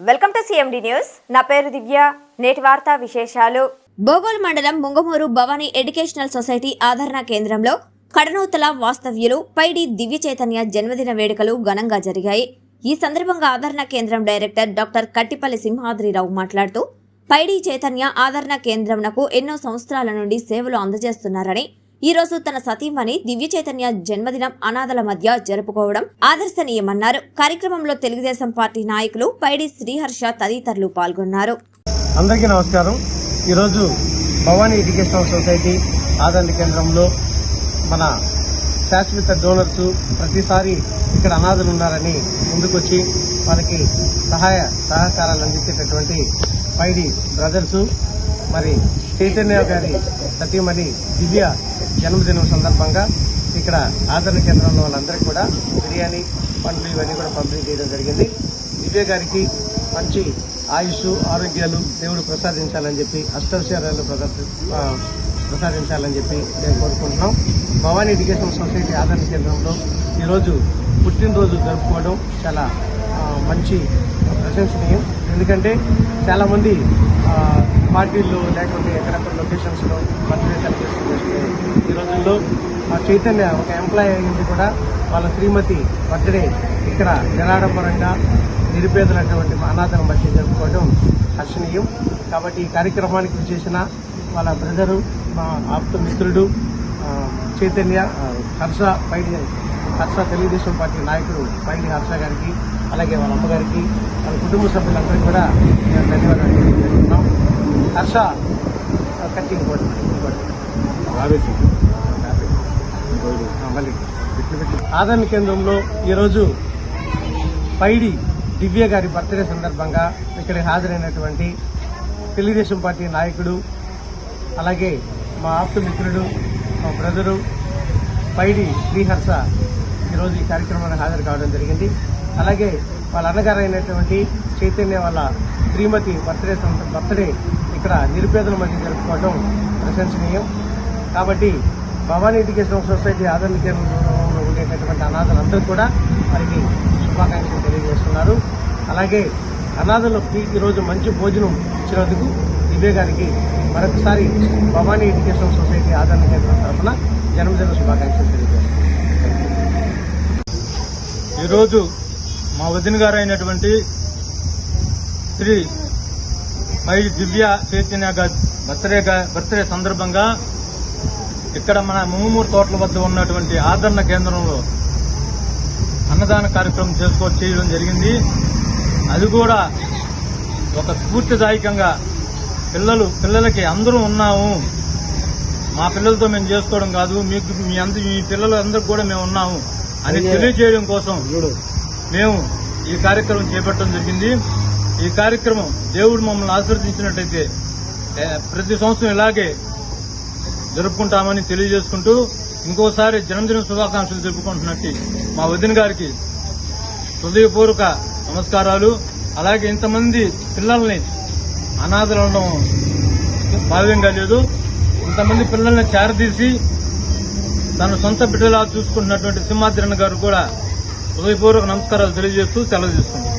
Welcome to CMD news. నా పేరు దివ్య. నేటి వార్తా విశేషాలు. బోగోల్ మండలం ముంగమూరు భవానీ ఎడ్యుకేషనల్ సొసైటీ ఆదరణ కేంద్రంలో కడనూతల వాస్తవ్యులు పైడి దివ్య చైతన్య జన్మదిన వేడుకలు ఘనంగా జరిగాయి. ఈ సందర్భంగా ఆదరణ కేంద్రం డైరెక్టర్ డాక్టర్ కట్టిపల్లి సింహాద్రిరావు మాట్లాడుతూ పైడి చైతన్య ఆదరణ కేంద్రంనకు ఎన్నో సంవత్సరాల నుండి సేవలు అందజేస్తున్నారని, ఈ రోజు తన సతీమణి దివ్య చైతన్య జన్మదినం అనాథల మధ్య జరుపుకోవడం ఆదర్శనీయమన్నారు. కార్యక్రమంలో తెలుగుదేశం పార్టీ నాయకులు పైడి శ్రీహర్ష తదితరులు పాల్గొన్నారు. అందరికీ నమస్కారం. ఈరోజు భవానీ ఎడ్యుకేషనల్ సొసైటీ ఆదరణ కేంద్రంలో మన శాశ్వత డోనర్స్ ప్రతిసారి ఇక్కడ అనాథలు ఉన్నారని ముందుకొచ్చి వాళ్ళకి సహకారాలు అందించేటటువంటి పైడి బ్రదర్స్ మరి చైతన్య గారి సతీమణి దివ్య జన్మదినం సందర్భంగా ఇక్కడ ఆదరణ కేంద్రంలో వాళ్ళందరికీ కూడా బిర్యానీ పండ్లు ఇవన్నీ కూడా పంపిణీ చేయడం జరిగింది. దివ్య గారికి మంచి ఆయుష్ ఆరోగ్యాలు దేవుడు ప్రసాదించాలని చెప్పి అష్టైశ్వర్యాలు ప్రసాదించాలని చెప్పి నేను కోరుకుంటున్నాం. భవానీ ఎడ్యుకేషన్ సొసైటీ ఆదరణ కేంద్రంలో ఈరోజు పుట్టినరోజు జరుపుకోవడం చాలా మంచి ప్రశంసనీయం. ఎందుకంటే చాలామంది పార్టీల్లో లేకపోతే ఎక్కడెక్కడ లొకేషన్స్లో బర్త్డే సెలబ్రేషన్ చేసుకునే ఈ రోజుల్లో చైతన్య ఒక ఎంప్లాయీ అయింది కూడా వాళ్ళ శ్రీమతి బర్త్డే ఇక్కడ నిరాడంబరంగా నిరుపేదలైనటువంటి అనాథల మధ్య జరుపుకోవడం హర్షణీయం. కాబట్టి ఈ కార్యక్రమానికి చేసిన వాళ్ళ బ్రదరు, మా ఆప్త మిత్రుడు చైతన్య హర్ష తెలుగుదేశం పార్టీ నాయకుడు పైడి హర్ష గారికి, అలాగే వాళ్ళ అమ్మగారికి, వాళ్ళ కుటుంబ సభ్యులందరికీ కూడా మేము ధన్యవాదాలు తెలియజేస్తున్నాం. హర్ష కట్టింగ్ మళ్ళీ ఆదరణ కేంద్రంలో ఈరోజు పైడి దివ్య గారి బర్త్డే సందర్భంగా ఇక్కడ హాజరైనటువంటి తెలుగుదేశం పార్టీ నాయకుడు, అలాగే మా ఆప్త మిత్రుడు, మా బ్రదరు పైడి శ్రీహర్ష ఈరోజు ఈ కార్యక్రమానికి హాజరు కావడం జరిగింది. అలాగే వాళ్ళ అన్నగారు అయినటువంటి చైతన్య వాళ్ళ శ్రీమతి బర్త్డే ఇక్కడ నిరుపేదల మధ్య జరుపుకోవడం ప్రశంసనీయం. కాబట్టి భవానీ ఎడ్యుకేషన్ సొసైటీ ఆదరణ కేంద్రంలో ఉండేటటువంటి అనాథలందరూ కూడా వారికి శుభాకాంక్షలు తెలియజేస్తున్నారు. అలాగే అనాథలకు ఈరోజు మంచి భోజనం ఇచ్చినందుకు దివ్య గారికి మరొకసారి భవానీ ఎడ్యుకేషన్ సొసైటీ ఆదరణ కేంద్రం తరఫున జన్మదిన శుభాకాంక్షలు తెలియజేస్తున్నారు. ఈరోజు మా వదిన గారు అయినటువంటి శ్రీ పైడి దివ్య చైతన్య బర్త్డే సందర్భంగా ఇక్కడ మన ముంగమూరు తోటల వద్ద ఉన్నటువంటి ఆదరణ కేంద్రంలో అన్నదాన కార్యక్రమం చేయడం జరిగింది. అది కూడా ఒక స్ఫూర్తిదాయకంగా పిల్లలకి అందరూ ఉన్నాము, మా పిల్లలతో మేము చేసుకోవడం కాదు, మీ పిల్లలు అందరికి కూడా మేము ఉన్నాము అని తెలియజేయడం కోసం మేము ఈ కార్యక్రమం చేపట్టడం జరిగింది. ఈ కార్యక్రమం దేవుడు మమ్మల్ని ఆశీర్వదించినట్టయితే ప్రతి సంవత్సరం ఇలాగే జరుపుకుంటామని తెలియజేసుకుంటూ ఇంకోసారి జన్మదిన శుభాకాంక్షలు జరుపుకుంటున్నట్టు మా వదిన గారికి హృదయపూర్వక నమస్కారాలు. అలాగే ఇంతమంది పిల్లల్ని అనాథలను భావ్యంగా లేదు, ఇంతమంది పిల్లల్ని చేరదీసి తన సొంత బిడ్డలా చూసుకుంటున్నటువంటి సింహాద్రన్న గారు కూడా హృదయపూర్వక నమస్కారాలు తెలియజేస్తూ సెలవు తీసుకుంటాం.